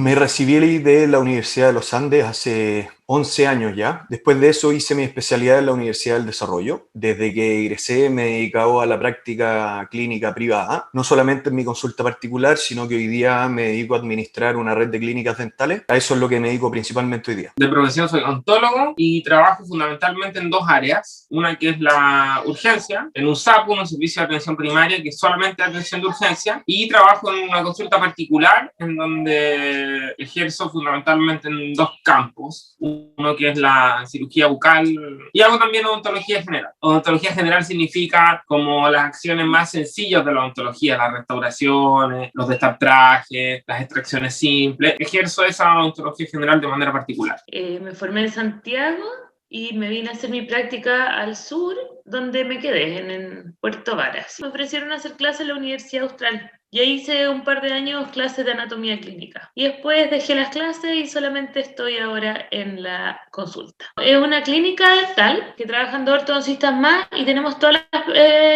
Me recibí de la Universidad de los Andes hace 11 años ya. Después de eso hice mi especialidad en la Universidad del Desarrollo. Desde que egresé me he dedicado a la práctica clínica privada, no solamente en mi consulta particular, sino que hoy día me dedico a administrar una red de clínicas dentales. A eso es lo que me dedico principalmente hoy día. De profesión soy odontólogo y trabajo fundamentalmente en dos áreas. Una que es la urgencia, en un SAPU, un servicio de atención primaria, que es solamente atención de urgencia, y trabajo en una consulta particular en donde ejerzo fundamentalmente en dos campos. Uno que es la cirugía bucal y hago también odontología general. Odontología general significa como las acciones más sencillas de la odontología, las restauraciones, los destartrajes, las extracciones simples. Ejerzo esa odontología general de manera particular. Me formé en Santiago y me vine a hacer mi práctica al sur, donde me quedé, en Puerto Varas. Me ofrecieron hacer clases en la Universidad Austral. Y ahí hice un par de años clases de anatomía clínica. Y después dejé las clases y solamente estoy ahora en la consulta. Es una clínica dental que trabajan dos ortodoncistas más y tenemos todas las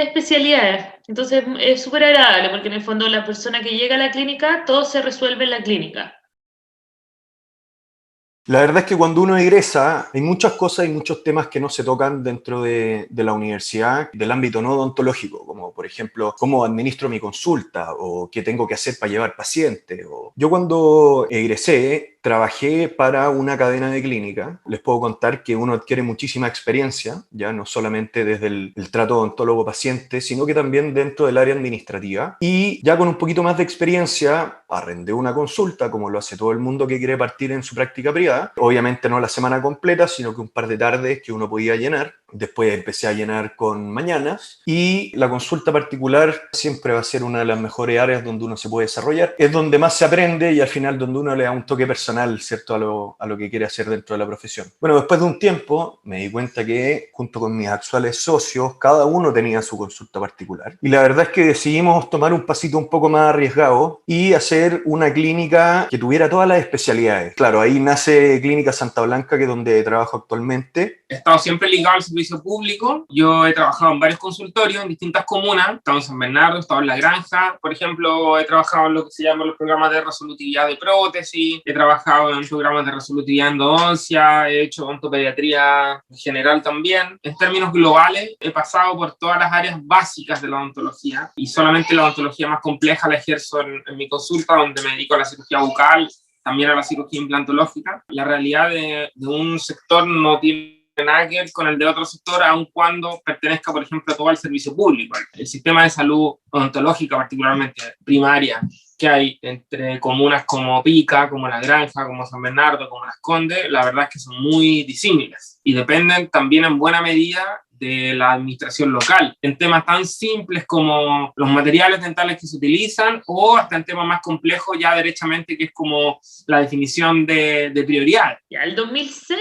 especialidades. Entonces es súper agradable porque en el fondo la persona que llega a la clínica, todo se resuelve en la clínica. La verdad es que cuando uno egresa hay muchas cosas y muchos temas que no se tocan dentro de la universidad, del ámbito no odontológico, como por ejemplo cómo administro mi consulta o qué tengo que hacer para llevar pacientes. Yo cuando egresé trabajé para una cadena de clínica. Les puedo contar que uno adquiere muchísima experiencia, ya no solamente desde el trato odontólogo-paciente, sino que también dentro del área administrativa. Y ya con un poquito más de experiencia, arrendé una consulta, como lo hace todo el mundo que quiere partir en su práctica privada. Obviamente no la semana completa, sino que un par de tardes que uno podía llenar. Después empecé a llenar con mañanas. Y la consulta particular siempre va a ser una de las mejores áreas donde uno se puede desarrollar. Es donde más se aprende y al final donde uno le da un toque personal, ¿cierto? A lo que quiere hacer dentro de la profesión. Bueno, después de un tiempo me di cuenta que junto con mis actuales socios, cada uno tenía su consulta particular. Y la verdad es que decidimos tomar un pasito un poco más arriesgado y hacer una clínica que tuviera todas las especialidades. Claro, ahí nace Clínica Santa Blanca, que es donde trabajo actualmente. He estado siempre ligado al servicio público. Yo he trabajado en varios consultorios en distintas comunas. He estado en San Bernardo, he estado en La Granja. Por ejemplo, he trabajado en lo que se llaman los programas de resolutividad de prótesis. He trabajado en programas de resolutividad en endodoncia. He hecho odontopediatría general también. En términos globales, he pasado por todas las áreas básicas de la odontología. Y solamente la odontología más compleja la ejerzo en mi consulta, donde me dedico a la cirugía bucal, también a la cirugía implantológica. La realidad de un sector no tiene nada que ver con el de otro sector, aun cuando pertenezca, por ejemplo, todo al servicio público. El sistema de salud odontológica, particularmente primaria, que hay entre comunas como Pica, como La Granja, como San Bernardo, como Las Condes, la verdad es que son muy disímiles y dependen también en buena medida de la administración local, en temas tan simples como los materiales dentales que se utilizan o hasta en temas más complejos ya derechamente, que es como la definición de prioridades. Ya, el 2006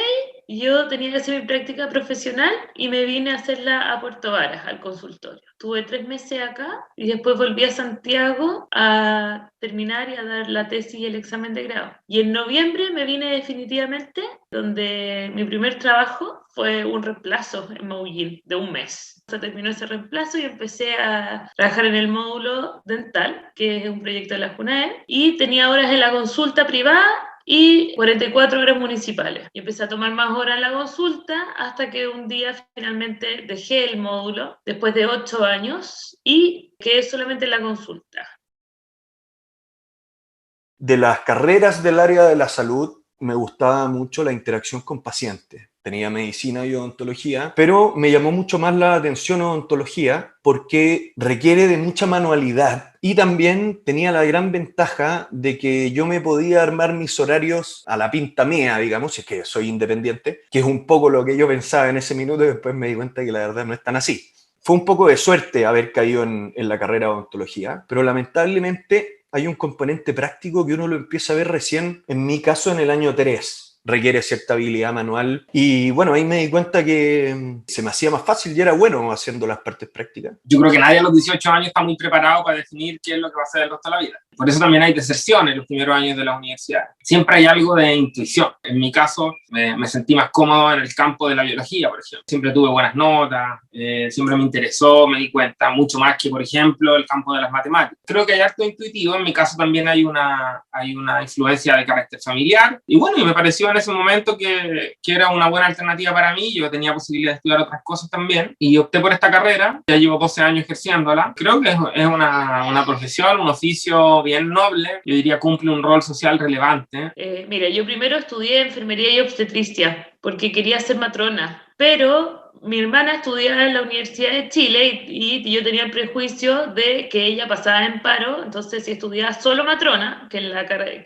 yo tenía que hacer mi práctica profesional y me vine a hacerla a Puerto Varas, al consultorio. Tuve 3 meses acá y después volví a Santiago a terminar y a dar la tesis y el examen de grado. Y en noviembre me vine definitivamente, donde mi primer trabajo fue un reemplazo en Maullín de un mes. Se terminó ese reemplazo y empecé a trabajar en el módulo dental, que es un proyecto de la JUNAED, y tenía horas en la consulta privada y 44 horas municipales. Y empecé a tomar más horas en la consulta hasta que un día finalmente dejé el módulo después de 8 años y quedé solamente en la consulta. De las carreras del área de la salud, me gustaba mucho la interacción con pacientes. Tenía medicina y odontología, pero me llamó mucho más la atención odontología porque requiere de mucha manualidad y también tenía la gran ventaja de que yo me podía armar mis horarios a la pinta mía, digamos, si es que soy independiente, que es un poco lo que yo pensaba en ese minuto y después me di cuenta que la verdad no es tan así. Fue un poco de suerte haber caído en la carrera de odontología, pero lamentablemente hay un componente práctico que uno lo empieza a ver recién, en mi caso, en el año 3. requiere cierta habilidad manual. Y bueno, ahí me di cuenta que se me hacía más fácil y era bueno haciendo las partes prácticas. Yo creo que nadie a los 18 años está muy preparado para definir qué es lo que va a hacer el resto de la vida. Por eso también hay deserción en los primeros años de la universidad. Siempre hay algo de intuición. En mi caso, me sentí más cómodo en el campo de la biología, por ejemplo. Siempre tuve buenas notas, siempre me interesó, me di cuenta, mucho más que, por ejemplo, el campo de las matemáticas. Creo que hay harto intuitivo. En mi caso también hay una influencia de carácter familiar. Y bueno, y me pareció en ese momento que era una buena alternativa para mí. Yo tenía posibilidad de estudiar otras cosas también. Y opté por esta carrera. Ya llevo 12 años ejerciéndola. Creo que es una profesión, un oficio bien noble, yo diría cumple un rol social relevante. Mira, yo primero estudié enfermería y obstetricia porque quería ser matrona, pero mi hermana estudiaba en la Universidad de Chile y yo tenía el prejuicio de que ella pasaba en paro, entonces si estudiaba solo matrona, que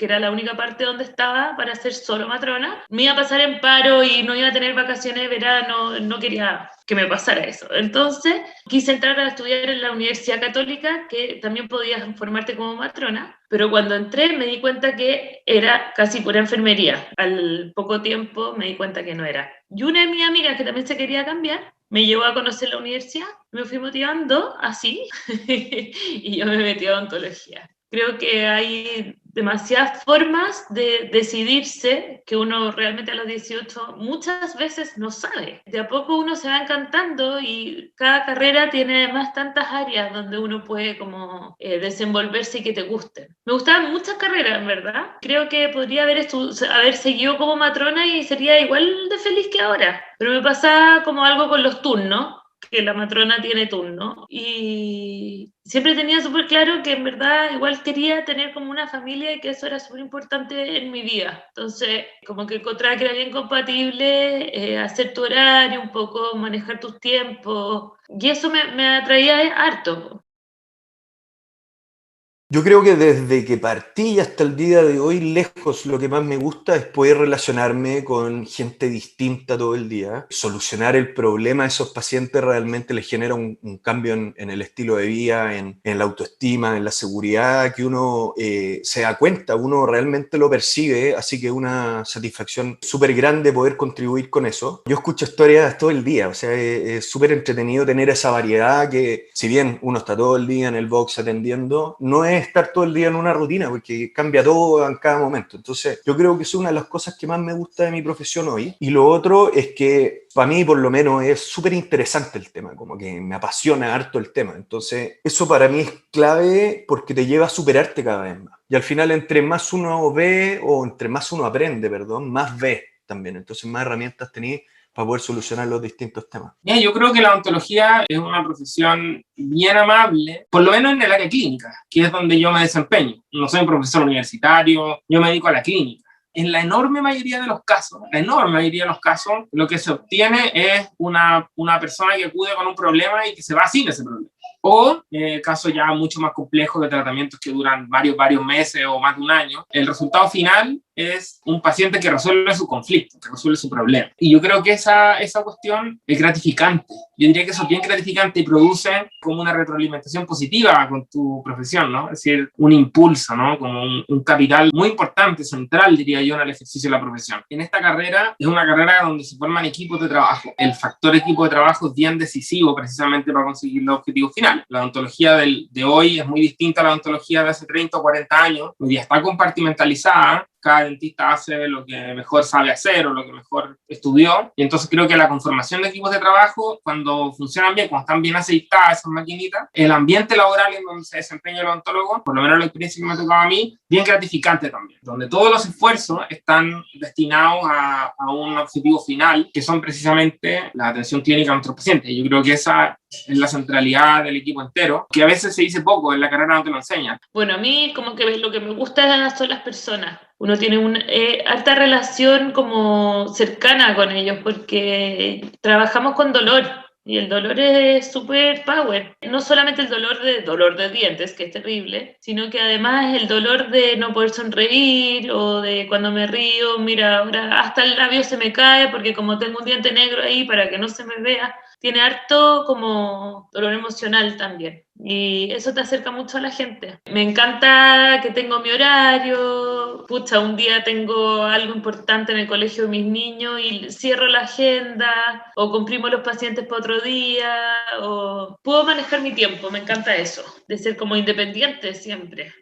era la única parte donde estaba para ser solo matrona, me iba a pasar en paro y no iba a tener vacaciones de verano, no quería que me pasara eso. Entonces quise entrar a estudiar en la Universidad Católica, que también podías formarte como matrona, pero cuando entré me di cuenta que era casi pura enfermería. Al poco tiempo me di cuenta que no era. Y una de mis amigas que también se quería cambiar, me llevó a conocer la universidad, me fui motivando así y yo me metí a odontología. Creo que hay demasiadas formas de decidirse que uno realmente a los 18 muchas veces no sabe. De a poco uno se va encantando y cada carrera tiene además tantas áreas donde uno puede como desenvolverse y que te gusten. Me gustaban muchas carreras, en verdad. Creo que podría haber seguido como matrona y sería igual de feliz que ahora. Pero me pasaba como algo con los turnos, que la matrona tiene turno, y siempre tenía súper claro que en verdad igual quería tener como una familia y que eso era súper importante en mi vida. Entonces, como que encontraba que era bien compatible hacer tu horario, un poco manejar tus tiempos, y eso me atraía harto. Yo creo que desde que partí hasta el día de hoy, lejos, lo que más me gusta es poder relacionarme con gente distinta todo el día. Solucionar el problema a esos pacientes realmente les genera un cambio en el estilo de vida, en la autoestima, en la seguridad, que uno se da cuenta, uno realmente lo percibe, así que una satisfacción súper grande poder contribuir con eso. Yo escucho historias todo el día, o sea, es súper entretenido tener esa variedad que, si bien uno está todo el día en el box atendiendo, no es estar todo el día en una rutina porque cambia todo en cada momento. Entonces yo creo que es una de las cosas que más me gusta de mi profesión hoy. Y lo otro es que para mí por lo menos es súper interesante el tema, como que me apasiona harto el tema. Entonces eso para mí es clave porque te lleva a superarte cada vez más. Y al final entre más uno ve o entre más uno aprende, perdón, más ve también. Entonces más herramientas tenés para poder solucionar los distintos temas. Yo creo que la odontología es una profesión bien amable, por lo menos en el área clínica, que es donde yo me desempeño. No soy un profesor universitario, yo me dedico a la clínica. En la enorme mayoría de los casos, lo que se obtiene es una persona que acude con un problema y que se va sin ese problema. O casos ya mucho más complejos de tratamientos que duran varios meses o más de un año, el resultado final es un paciente que resuelve su conflicto, que resuelve su problema. Y yo creo que esa cuestión es gratificante. Yo diría que eso es bien gratificante y produce como una retroalimentación positiva con tu profesión, ¿no? Es decir, un impulso, ¿no? Como un capital muy importante, central, diría yo, en el ejercicio de la profesión. En esta carrera es una carrera donde se forman equipos de trabajo. El factor equipo de trabajo es bien decisivo precisamente para conseguir los objetivos finales. La odontología de hoy es muy distinta a la odontología de hace 30 o 40 años. Hoy día está compartimentalizada. Cada dentista hace lo que mejor sabe hacer o lo que mejor estudió. Y entonces creo que la conformación de equipos de trabajo, cuando funcionan bien, cuando están bien aceitadas esas maquinitas, el ambiente laboral en donde se desempeña el odontólogo, por lo menos la experiencia que me ha tocado a mí, bien gratificante también, donde todos los esfuerzos están destinados a un objetivo final, que son precisamente la atención clínica a nuestros pacientes. Y yo creo que esa es la centralidad del equipo entero, que a veces se dice poco, en la carrera no te lo enseñan. Bueno, a mí como que lo que me gusta son las personas. Uno tiene una harta relación como cercana con ellos porque trabajamos con dolor y el dolor es súper power. No solamente el dolor de dientes, que es terrible, sino que además el dolor de no poder sonreír o de cuando me río, mira, ahora hasta el labio se me cae porque como tengo un diente negro ahí para que no se me vea. tiene harto como dolor emocional también. Y eso te acerca mucho a la gente. Me encanta que tengo mi horario. Pucha, un día tengo algo importante en el colegio de mis niños y cierro la agenda, o comprimo los pacientes para otro día, o puedo manejar mi tiempo. Me encanta eso, de ser como independiente siempre.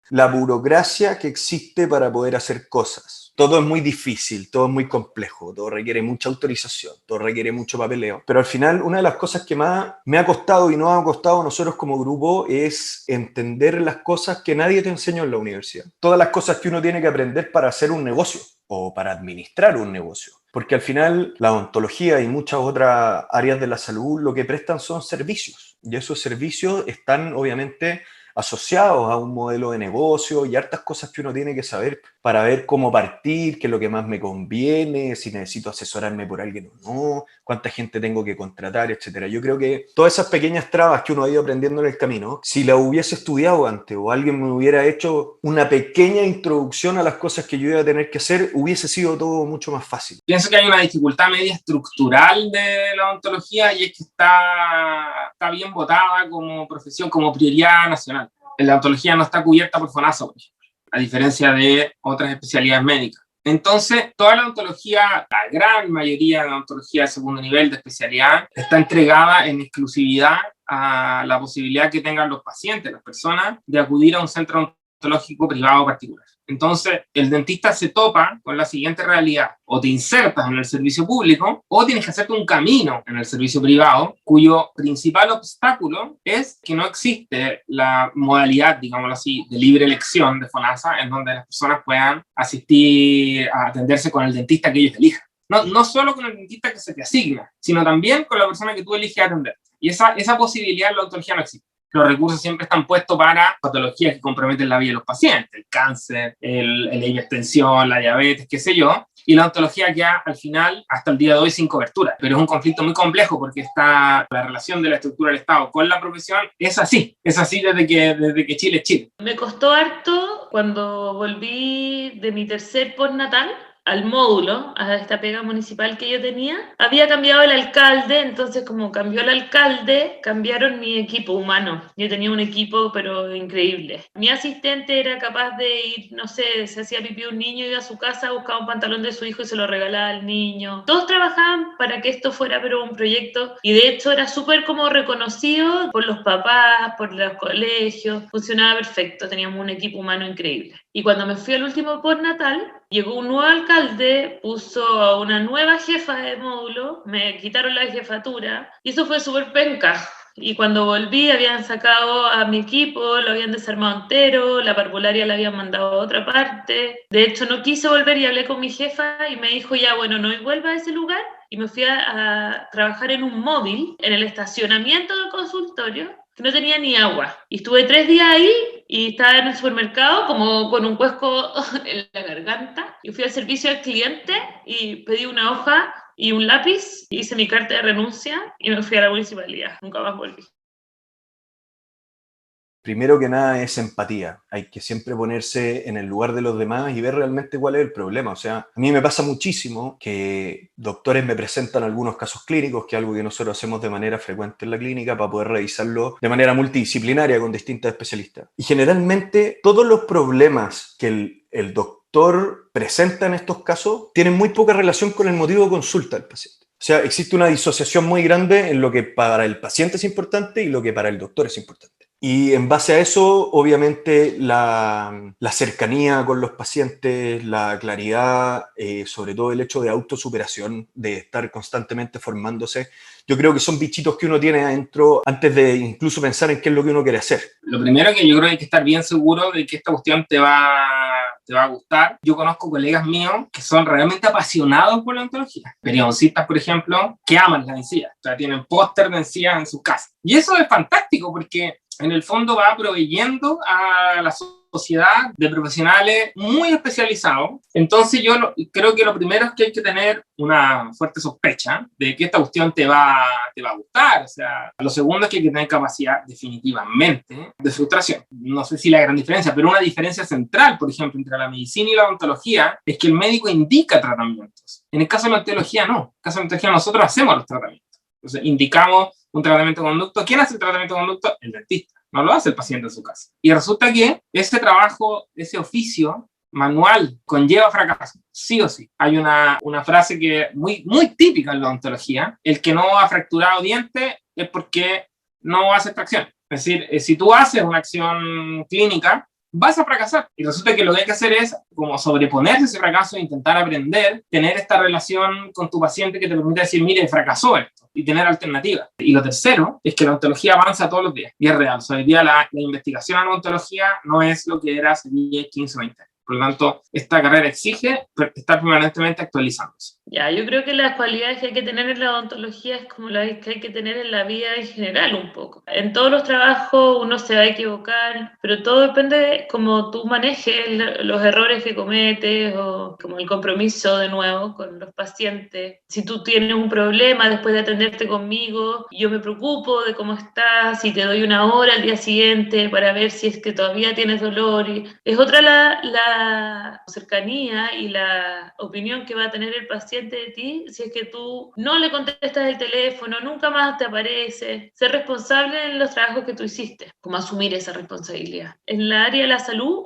La burocracia que existe para poder hacer cosas. Todo es muy difícil, todo es muy complejo, todo requiere mucha autorización, todo requiere mucho papeleo. Pero al final, una de las cosas que más me ha costado y nos ha costado a nosotros como grupo es entender las cosas que nadie te enseñó en la universidad. Todas las cosas que uno tiene que aprender para hacer un negocio o para administrar un negocio. Porque al final la odontología y muchas otras áreas de la salud lo que prestan son servicios. Y esos servicios están obviamente asociados a un modelo de negocio y hartas cosas que uno tiene que saber para ver cómo partir, qué es lo que más me conviene, si necesito asesorarme por alguien o no, cuánta gente tengo que contratar, etcétera. Yo creo que todas esas pequeñas trabas que uno ha ido aprendiendo en el camino, si las hubiese estudiado antes o alguien me hubiera hecho una pequeña introducción a las cosas que yo iba a tener que hacer, hubiese sido todo mucho más fácil. Pienso que hay una dificultad media estructural de la odontología y es que está bien votada como profesión, como prioridad nacional. La odontología no está cubierta por FONASA, por ejemplo, a diferencia de otras especialidades médicas. Entonces, toda la odontología, la gran mayoría de la odontología de segundo nivel de especialidad, está entregada en exclusividad a la posibilidad que tengan los pacientes, las personas, de acudir a un centro odontológico privado o particular. Entonces, el dentista se topa con la siguiente realidad: o te insertas en el servicio público o tienes que hacerte un camino en el servicio privado, cuyo principal obstáculo es que no existe la modalidad, digámoslo así, de libre elección de FONASA, en donde las personas puedan asistir a atenderse con el dentista que ellos elijan. No solo con el dentista que se te asigna, sino también con la persona que tú eliges atender. Y esa posibilidad en la odontología no existe. Los recursos siempre están puestos para patologías que comprometen la vida de los pacientes, el cáncer, la hipertensión, la diabetes, qué sé yo, y la odontología queda al final, hasta el día de hoy, sin cobertura. Pero es un conflicto muy complejo porque la relación de la estructura del Estado con la profesión es así desde que Chile es Chile. Me costó harto cuando volví de mi tercer postnatal al módulo, a esta pega municipal que yo tenía. Había cambiado el alcalde, entonces como cambió el alcalde, cambiaron mi equipo humano. Yo tenía un equipo, pero increíble. Mi asistente era capaz de ir, no sé, se hacía pipí un niño, iba a su casa, buscaba un pantalón de su hijo y se lo regalaba al niño. Todos trabajaban para que esto fuera pero un proyecto, y de hecho era súper como reconocido por los papás, por los colegios. Funcionaba perfecto, teníamos un equipo humano increíble. Y cuando me fui al último postnatal, llegó un nuevo alcalde, puso a una nueva jefa de módulo, me quitaron la jefatura y eso fue súper penca. Y cuando volví habían sacado a mi equipo, lo habían desarmado entero, la parvularia la habían mandado a otra parte. De hecho no quise volver y hablé con mi jefa y me dijo ya, bueno, no vuelva a ese lugar. Y me fui a trabajar en un móvil, en el estacionamiento del consultorio, que no tenía ni agua. Y estuve 3 días ahí y estaba en el supermercado como con un cuesco en la garganta. Y fui al servicio al cliente y pedí una hoja y un lápiz, hice mi carta de renuncia y me fui a la municipalidad. Nunca más volví. Primero que nada es empatía. Hay que siempre ponerse en el lugar de los demás y ver realmente cuál es el problema. O sea, a mí me pasa muchísimo que doctores me presentan algunos casos clínicos, que es algo que nosotros hacemos de manera frecuente en la clínica para poder revisarlo de manera multidisciplinaria con distintos especialistas. Y generalmente todos los problemas que el doctor presenta en estos casos tienen muy poca relación con el motivo de consulta del paciente. O sea, existe una disociación muy grande en lo que para el paciente es importante y lo que para el doctor es importante. Y en base a eso, obviamente, la cercanía con los pacientes, la claridad, sobre todo el hecho de autosuperación, de estar constantemente formándose, yo creo que son bichitos que uno tiene adentro antes de incluso pensar en qué es lo que uno quiere hacer. Lo primero que yo creo que hay que estar bien seguro de que esta cuestión te va a gustar. Yo conozco colegas míos que son realmente apasionados por la odontología. Periodoncistas, por ejemplo, que aman la encías. O sea, tienen póster de encías en su casa. Y eso es fantástico porque en el fondo va proveyendo a la sociedad de profesionales muy especializados. Entonces yo creo que lo primero es que hay que tener una fuerte sospecha de que esta cuestión te va a gustar. O sea, lo segundo es que hay que tener capacidad definitivamente de frustración. No sé si la gran diferencia, pero una diferencia central, por ejemplo, entre la medicina y la odontología es que el médico indica tratamientos. En el caso de la odontología, no. En el caso de la odontología, nosotros hacemos los tratamientos. Entonces, indicamos un tratamiento de conducto. ¿Quién hace el tratamiento de conducto? El dentista. No lo hace el paciente en su casa. Y resulta que ese trabajo, ese oficio manual conlleva fracaso, sí o sí. Hay una frase que es muy, muy típica en la odontología: el que no ha fracturado diente es porque no hace extracción. Es decir, si tú haces una acción clínica, vas a fracasar. Y resulta que lo que hay que hacer es como sobreponerse a ese fracaso e intentar aprender, tener esta relación con tu paciente que te permita decir, mire, fracasó esto, y tener alternativas. Y lo tercero es que la odontología avanza todos los días, y es real. O sea, hoy día la investigación en odontología no es lo que era hace 10, 15, 20 años. Por lo tanto, esta carrera exige estar permanentemente actualizándose. Ya, yo creo que las cualidades que hay que tener en la odontología es como las que hay que tener en la vida en general un poco. En todos los trabajos uno se va a equivocar, pero todo depende de cómo tú manejes los errores que cometes o como el compromiso de nuevo con los pacientes. Si tú tienes un problema después de atenderte conmigo, yo me preocupo de cómo estás y te doy una hora al día siguiente para ver si es que todavía tienes dolor. Y es otra la cercanía y la opinión que va a tener el paciente de ti si es que tú no le contestas el teléfono, nunca más te aparece. Ser responsable en los trabajos que tú hiciste, como asumir esa responsabilidad. En la área de la salud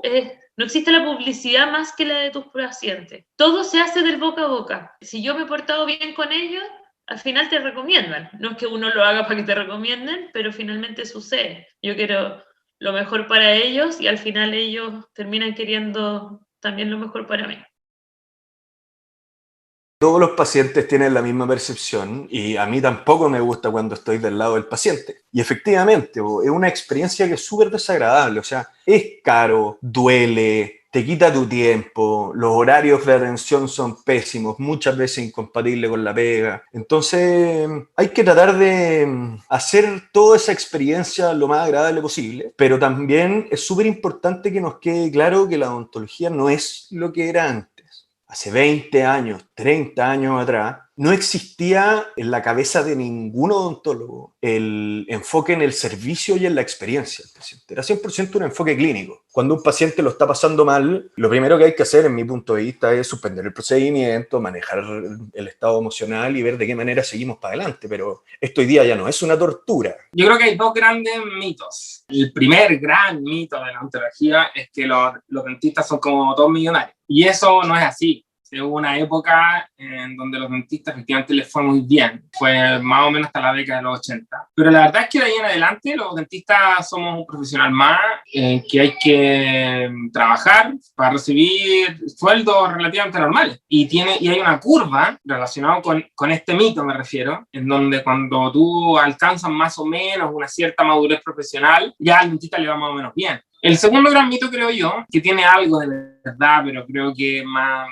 no existe la publicidad más que la de tus pacientes. Todo se hace del boca a boca. Si yo me he portado bien con ellos, al final te recomiendan. No es que uno lo haga para que te recomienden, pero finalmente sucede. Yo quiero lo mejor para ellos y al final ellos terminan queriendo también lo mejor para mí. Todos los pacientes tienen la misma percepción y a mí tampoco me gusta cuando estoy del lado del paciente. Y efectivamente, es una experiencia que es súper desagradable, o sea, es caro, duele, te quita tu tiempo, los horarios de atención son pésimos, muchas veces incompatibles con la pega. Entonces, hay que tratar de hacer toda esa experiencia lo más agradable posible, pero también es súper importante que nos quede claro que la odontología no es lo que era antes. Hace 20 años, 30 años atrás, no existía en la cabeza de ningún odontólogo el enfoque en el servicio y en la experiencia del paciente. Era 100% un enfoque clínico. Cuando un paciente lo está pasando mal, lo primero que hay que hacer, en mi punto de vista, es suspender el procedimiento, manejar el estado emocional y ver de qué manera seguimos para adelante. Pero esto hoy día ya no es una tortura. Yo creo que hay dos grandes mitos. El primer gran mito de la odontología es que los dentistas son como todos millonarios. Y eso no es así. Hubo una época en donde los dentistas efectivamente les fue muy bien. Fue más o menos hasta la década de los 80. Pero la verdad es que de ahí en adelante los dentistas somos un profesional más que hay que trabajar para recibir sueldos relativamente normales. Y hay una curva relacionada con este mito, me refiero, en donde cuando tú alcanzas más o menos una cierta madurez profesional, ya al dentista le va más o menos bien. El segundo gran mito, creo yo, que tiene algo de verdad, pero creo que más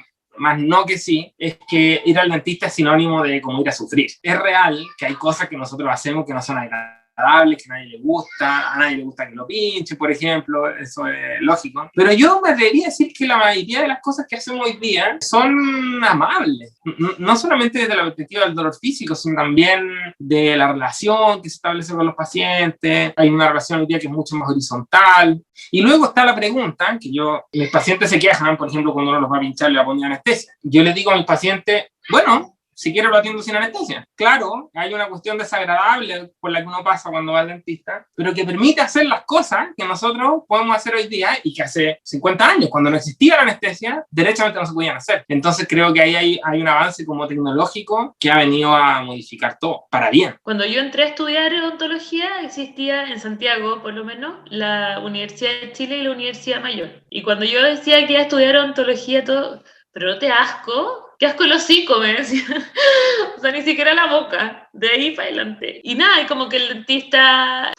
no que sí, es que ir al dentista es sinónimo de como ir a sufrir. Es real que hay cosas que nosotros hacemos que no son agradables, que a nadie le gusta, que lo pinche, por ejemplo, eso es lógico. Pero yo me debería decir que la mayoría de las cosas que hacemos hoy día son amables. No solamente desde la perspectiva del dolor físico, sino también de la relación que se establece con los pacientes. Hay una relación hoy día que es mucho más horizontal. Y luego está la pregunta, que mis pacientes se quejan, por ejemplo, cuando uno los va a pinchar, le va a poner anestesia. Yo les digo a mis pacientes, bueno, si quiero lo atiendo sin anestesia. Claro, hay una cuestión desagradable por la que uno pasa cuando va al dentista, pero que permite hacer las cosas que nosotros podemos hacer hoy día y que hace 50 años, cuando no existía la anestesia, derechamente no se podían hacer. Entonces creo que ahí hay un avance como tecnológico que ha venido a modificar todo, para bien. Cuando yo entré a estudiar odontología, existía en Santiago, por lo menos, la Universidad de Chile y la Universidad Mayor. Y cuando yo decía que iba a estudiar odontología, todo, ¿pero no te asco? ¡Qué asco el hocico!, me decía. O sea, ni siquiera la boca, de ahí para adelante. Y nada, y como que el dentista,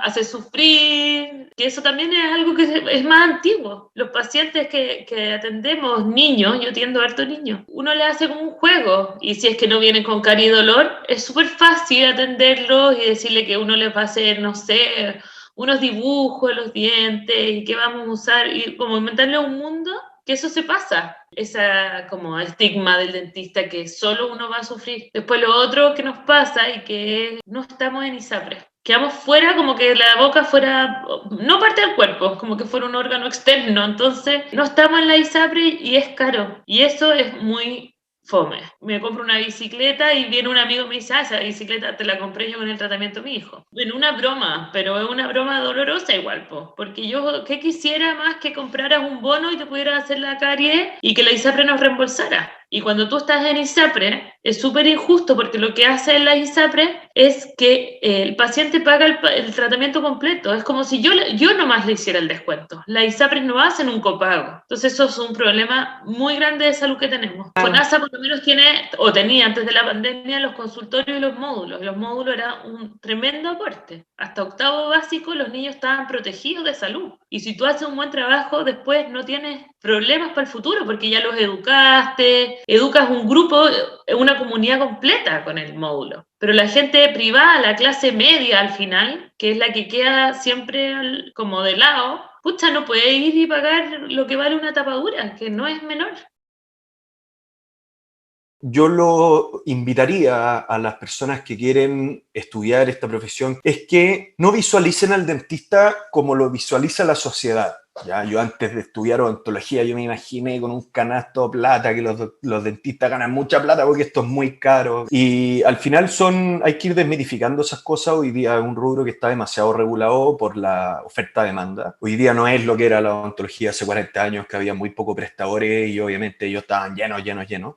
hace sufrir, que eso también es algo que es más antiguo. Los pacientes que atendemos, niños, yo atiendo a harto niños, uno le hace como un juego, y si es que no vienen con cari y dolor, es súper fácil atenderlos y decirle que uno les va a hacer, no sé, unos dibujos en los dientes, y que vamos a usar, y como inventarle un mundo, que eso se pasa, esa como estigma del dentista que solo uno va a sufrir. Después lo otro que nos pasa y que no estamos en ISAPRE. Quedamos fuera, como que la boca fuera, no parte del cuerpo, como que fuera un órgano externo. Entonces no estamos en la ISAPRE y es caro. Y eso es muy fome. Me compro una bicicleta y viene un amigo y me dice, esa bicicleta te la compré yo con el tratamiento de mi hijo. En una broma, pero es una broma dolorosa igual, porque yo, ¿qué quisiera más que compraras un bono y te pudieras hacer la carie y que la ISAPRE nos reembolsara? Y cuando tú estás en ISAPRE, es súper injusto porque lo que hace la ISAPRE es que el paciente paga el tratamiento completo. Es como si yo nomás le hiciera el descuento. La ISAPRE no hacen un copago. Entonces eso es un problema muy grande de salud que tenemos. FONASA por lo menos tiene, o tenía antes de la pandemia, los consultorios y los módulos. Los módulos eran un tremendo aporte. Hasta octavo básico los niños estaban protegidos de salud. Y si tú haces un buen trabajo, después no tienes problemas para el futuro porque ya los educaste, educas un grupo, una comunidad completa con el módulo. Pero la gente privada, la clase media al final, que es la que queda siempre como de lado, pucha, no puede ir y pagar lo que vale una tapadura, que no es menor. Yo lo invitaría a las personas que quieren estudiar esta profesión, es que no visualicen al dentista como lo visualiza la sociedad. Ya, yo antes de estudiar odontología, yo me imaginé con un canasto de plata, que los dentistas ganan mucha plata porque esto es muy caro. Y al final hay que ir desmitificando esas cosas. Hoy día es un rubro que está demasiado regulado por la oferta-demanda. Hoy día no es lo que era la odontología hace 40 años, que había muy pocos prestadores y obviamente ellos estaban llenos.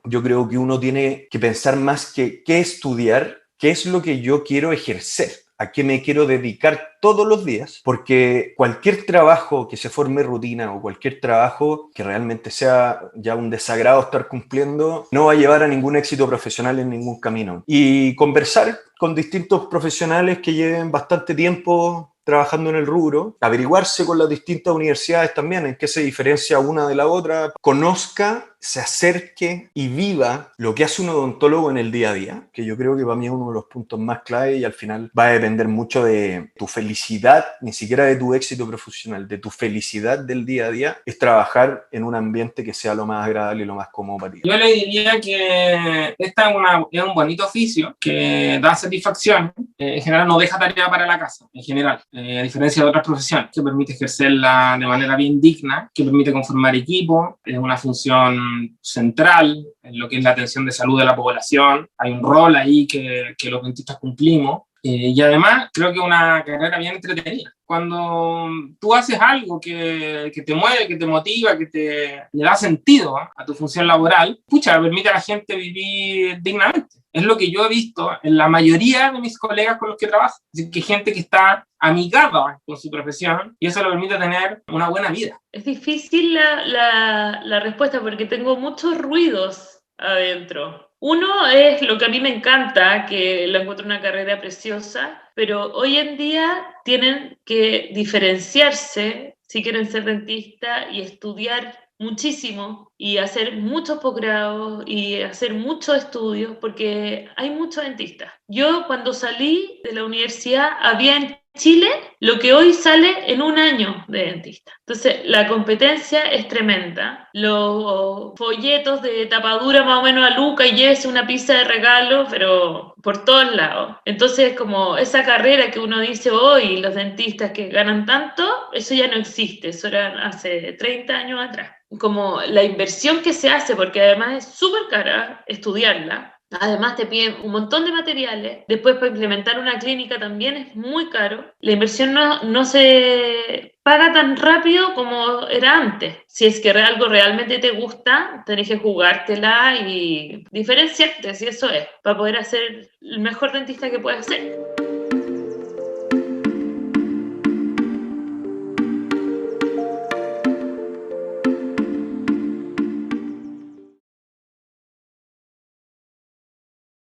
Yo creo que uno tiene que pensar más que qué estudiar, qué es lo que yo quiero ejercer, a qué me quiero dedicar todos los días, porque cualquier trabajo que se forme rutina o cualquier trabajo que realmente sea ya un desagrado estar cumpliendo, no va a llevar a ningún éxito profesional en ningún camino. Y conversar con distintos profesionales que lleven bastante tiempo trabajando en el rubro, averiguarse con las distintas universidades también en qué se diferencia una de la otra, conozca, se acerque y viva lo que hace un odontólogo en el día a día, que yo creo que para mí es uno de los puntos más clave y al final va a depender mucho de tu felicidad, ni siquiera de tu éxito profesional, de tu felicidad del día a día, es trabajar en un ambiente que sea lo más agradable y lo más cómodo para ti. Yo le diría que esta es un bonito oficio que da satisfacción, en general no deja tarea para la casa, en general, a diferencia de otras profesiones, que permite ejercerla de manera bien digna, que permite conformar equipo, es una función central en lo que es la atención de salud de la población, hay un rol ahí que los dentistas cumplimos, y además creo que es una carrera bien entretenida. Cuando tú haces algo que te mueve, que te motiva, que le da sentido a tu función laboral, pucha, permite a la gente vivir dignamente. Es lo que yo he visto en la mayoría de mis colegas con los que trabajo. Así que gente que está amigada con su profesión y eso le permite tener una buena vida. Es difícil la respuesta porque tengo muchos ruidos adentro. Uno es lo que a mí me encanta, que lo encuentro una carrera preciosa, pero hoy en día tienen que diferenciarse si quieren ser dentista y estudiar muchísimo y hacer muchos posgrados y hacer muchos estudios porque hay muchos dentistas. Yo cuando salí de la universidad había en Chile lo que hoy sale en un año de dentista. Entonces, la competencia es tremenda. Los folletos de tapadura más o menos a Luca y llévese una pizza de regalo, pero por todos lados. Entonces, como esa carrera que uno dice hoy, los dentistas que ganan tanto, eso ya no existe. Eso era hace 30 años atrás. Como la inversión que se hace, porque además es súper cara estudiarla. Además te piden un montón de materiales, después para implementar una clínica también es muy caro. La inversión no se paga tan rápido como era antes. Si es que algo realmente te gusta, tenés que jugártela y diferenciarte, si eso es, para poder hacer el mejor dentista que puedas ser.